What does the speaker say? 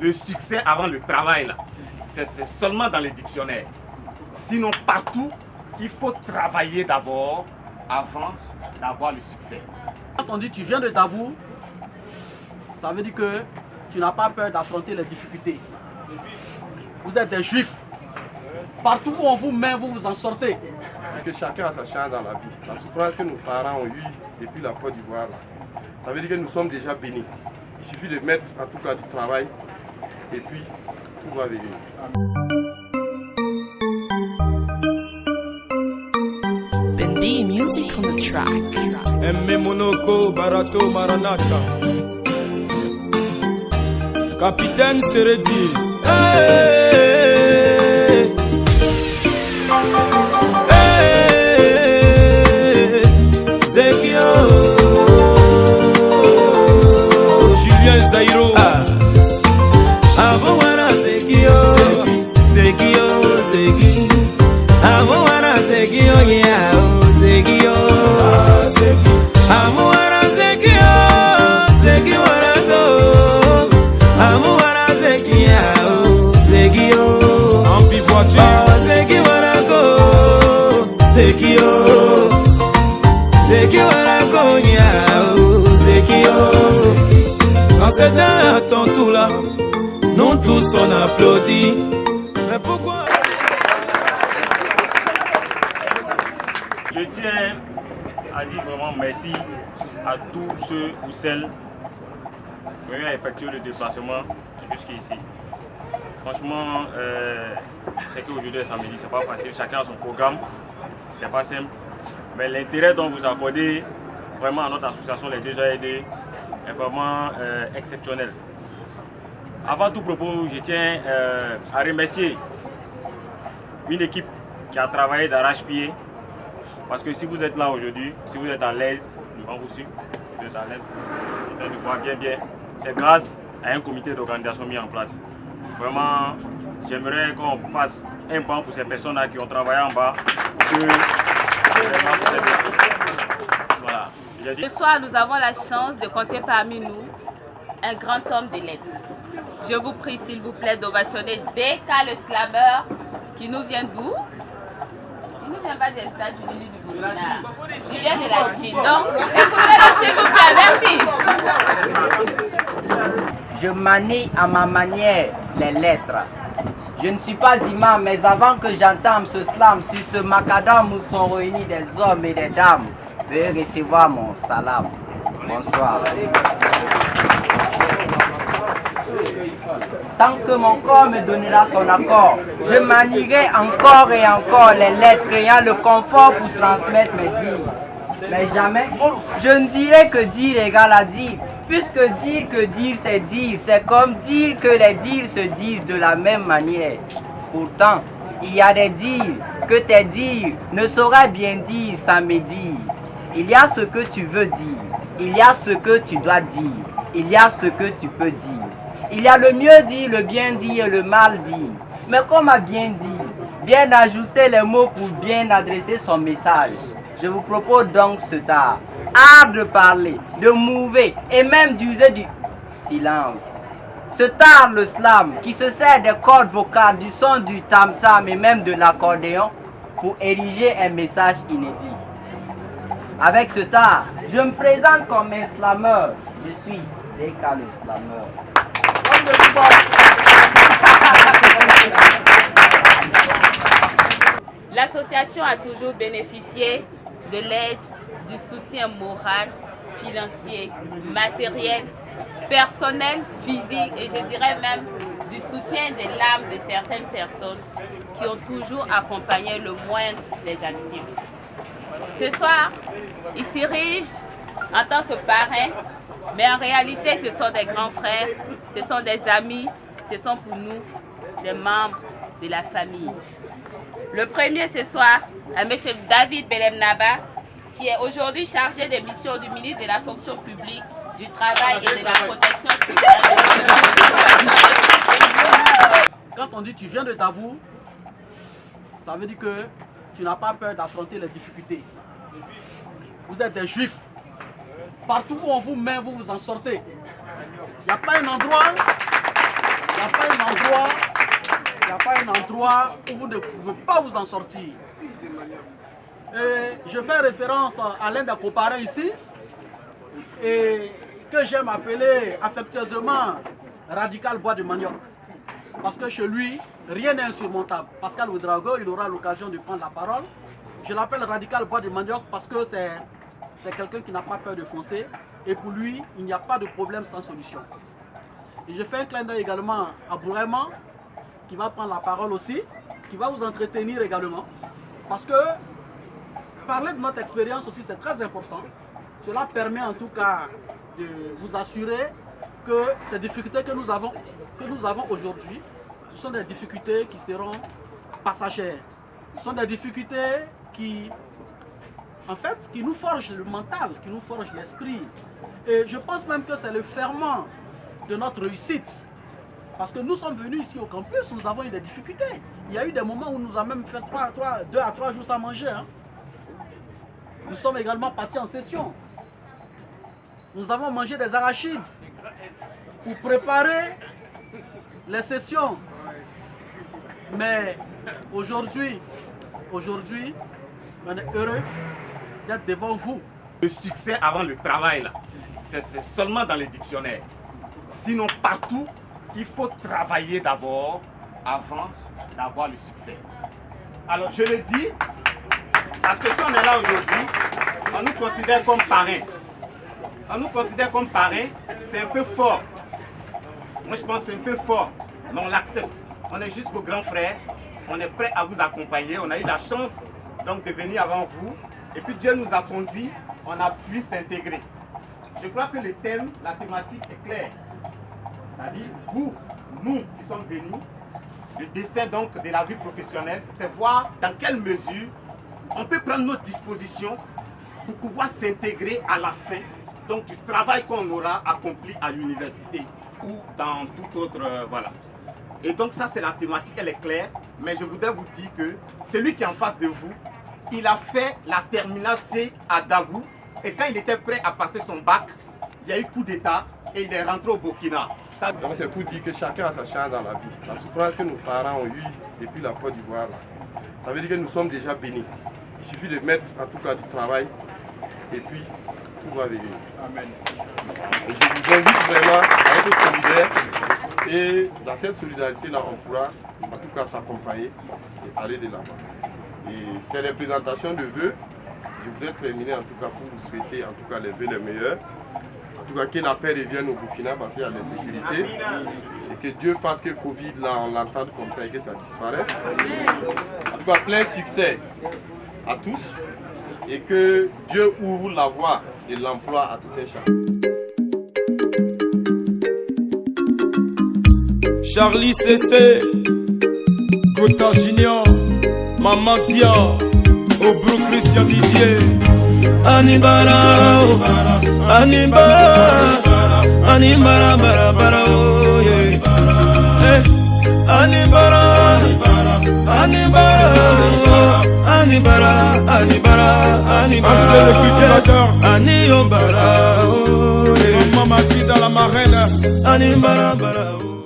le succès avant le travail, là, c'est seulement dans les dictionnaires. Sinon, partout, il faut travailler d'abord avant d'avoir le succès. Quand on dit tu viens de Dabou, ça veut dire que tu n'as pas peur d'affronter les difficultés. Vous êtes des juifs. Partout où on vous met, vous vous en sortez. Que chacun a sa chance dans la vie. La souffrance que nos parents ont eue depuis la Côte d'Ivoire, ça veut dire que nous sommes déjà bénis. Il suffit de mettre en tout cas du travail et puis tout va venir. Bendy music on the track. M. Monoko Barato Maranata. Capitaine Seredi. Hey! Julien Zairo. Abuwana Zekio, Zekio, Zeki. Abuwana Zekio, yeah, Zekio. Abuwana Zekio, Zeki Warago. Abuwana Zekio, Zekio. Ambivoiture. Zeki Warago, Zekio. Zeki Warago, yeah, Zekio. Quand c'est un temps tout là, nous tous on applaudit. Mais pourquoi? Je tiens à dire vraiment merci à tous ceux ou celles qui ont effectué le déplacement jusqu'ici. Franchement, c'est qu'aujourd'hui est samedi, c'est pas facile, chacun a son programme, c'est pas simple. Mais l'intérêt dont vous accordez vraiment à notre association Les Déjà Aidés est vraiment exceptionnel. Avant tout propos, je tiens à remercier une équipe qui a travaillé d'arrache-pied. Parce que si vous êtes là aujourd'hui, si vous êtes à l'aise devant vous suivre, vous êtes à l'aise, vous êtes de voir bien, c'est grâce à un comité d'organisation mis en place. Vraiment, j'aimerais qu'on fasse un banc pour ces personnes-là qui ont travaillé en bas. Voilà. Ce soir, nous avons la chance de compter parmi nous un grand homme des lettres. Je vous prie, s'il vous plaît, d'ovationner Deka le slammer, qui nous vient d'où? Il ne vient pas des États-Unis ni du Burkina. Il vient de la Chine. Donc, écoutez-le, s'il vous plaît. Merci. Je manie à ma manière les lettres. Je ne suis pas imam, mais avant que j'entame ce slam, sur ce macadam où sont réunis des hommes et des dames, veuillez recevoir mon salam. Bonsoir. Tant que mon corps me donnera son accord, je manierai encore et encore les lettres ayant le confort pour transmettre mes dires. Mais jamais, je ne dirai que dire égale à dire. Puisque dire que dire, c'est comme dire que les dires se disent de la même manière. Pourtant, il y a des dires que tes dires ne sauraient bien dire sans me dire. Il y a ce que tu veux dire, il y a ce que tu dois dire, il y a ce que tu peux dire. Il y a le mieux dire, le bien dire et le mal dire. Mais comment bien dire? Bien ajuster les mots pour bien adresser son message. Je vous propose donc ce art de parler, de mouver et même d'user du silence. Ce art, le slam, qui se sert des cordes vocales, du son du tam-tam et même de l'accordéon pour ériger un message inédit. Avec ce art, je me présente comme un slammer. Je suis Deka le slammer. L'association a toujours bénéficié de l'aide, du soutien moral, financier, matériel, personnel, physique et je dirais même du soutien des larmes de certaines personnes qui ont toujours accompagné le moindre des actions. Ce soir, ils s'érigent en tant que parrains, mais en réalité ce sont des grands frères, ce sont des amis, ce sont pour nous des membres de la famille. Le premier ce soir, à M. David Belemnaba, qui est aujourd'hui chargé des missions du ministre de la fonction publique, du travail et de la protection sociale. Quand on dit tu viens de Dabou, ça veut dire que tu n'as pas peur d'affronter les difficultés. Vous êtes des juifs. Partout où on vous met, vous vous en sortez. Il n'y a pas un endroit Il n'y a pas un endroit où vous ne pouvez pas vous en sortir. Et je fais référence à l'un des coparins ici, et que j'aime appeler affectueusement Radical Bois de Manioc. Parce que chez lui, rien n'est insurmontable. Pascal Ouedraogo, il aura l'occasion de prendre la parole. Je l'appelle Radical Bois de Manioc parce que c'est quelqu'un qui n'a pas peur de foncer. Et pour lui, il n'y a pas de problème sans solution. Et je fais un clin d'œil également à Bourema, qui va prendre la parole aussi, qui va vous entretenir également. Parce que parler de notre expérience aussi, c'est très important. Cela permet en tout cas de vous assurer que ces difficultés que nous avons aujourd'hui, ce sont des difficultés qui seront passagères. Ce sont des difficultés qui, en fait, qui nous forgent le mental, qui nous forgent l'esprit. Et je pense même que c'est le ferment de notre réussite. Parce que nous sommes venus ici au campus, nous avons eu des difficultés. Il y a eu des moments où nous avons même fait 2 à 3 jours sans manger. Hein. Nous sommes également partis en session. Nous avons mangé des arachides pour préparer les sessions. Mais aujourd'hui, on est heureux d'être devant vous. Le succès avant le travail, là, c'est seulement dans les dictionnaires. Sinon, partout, il faut travailler d'abord avant d'avoir le succès. Alors, je le dis, parce que si on est là aujourd'hui, on nous considère comme parrains. On nous considère comme parrains, c'est un peu fort. Moi, je pense que c'est un peu fort, mais on l'accepte. On est juste vos grands frères, on est prêts à vous accompagner. On a eu la chance donc de venir avant vous. Et puis Dieu nous a conduits, on a pu s'intégrer. Je crois que le thème, la thématique est claire. C'est-à-dire, vous, nous qui sommes venus, le dessin donc de la vie professionnelle, c'est voir dans quelle mesure on peut prendre nos dispositions pour pouvoir s'intégrer à la fin donc, du travail qu'on aura accompli à l'université ou dans tout autre... voilà. Et donc ça, c'est la thématique, elle est claire, mais je voudrais vous dire que celui qui est en face de vous, il a fait la terminale C à Dagou, et quand il était prêt à passer son bac, il y a eu coup d'État et il est rentré au Burkina. Donc c'est pour dire que chacun a sa chance dans la vie. La souffrance que nos parents ont eue depuis la Côte d'Ivoire, ça veut dire que nous sommes déjà bénis. Il suffit de mettre en tout cas du travail et puis tout va venir. Amen. Et je vous invite vraiment à être solidaires et dans cette solidarité-là, on pourra en tout cas s'accompagner et aller de l'avant. Et ces représentations de vœux, je voudrais terminer en tout cas pour vous souhaiter en tout cas les vœux les meilleurs. En tout cas, que la paix revienne au Burkina parce qu'il y a l'insécurité. Et que Dieu fasse que Covid, là, on l'entende comme ça et que ça disparaisse. En tout cas, plein succès à tous. Et que Dieu ouvre la voie de l'emploi à tout un chacun. Charlie CC, Gota Junior, Maman Dia, Obro Christian Didier, Anibara, Anibara, Anibara, bara, bara, oh yeah. Anibara, Anibara, Anibara, Anibara, Anibara, Anibara, oh yeah. Maman Dia dans la marraine, Anibara, bara, oh.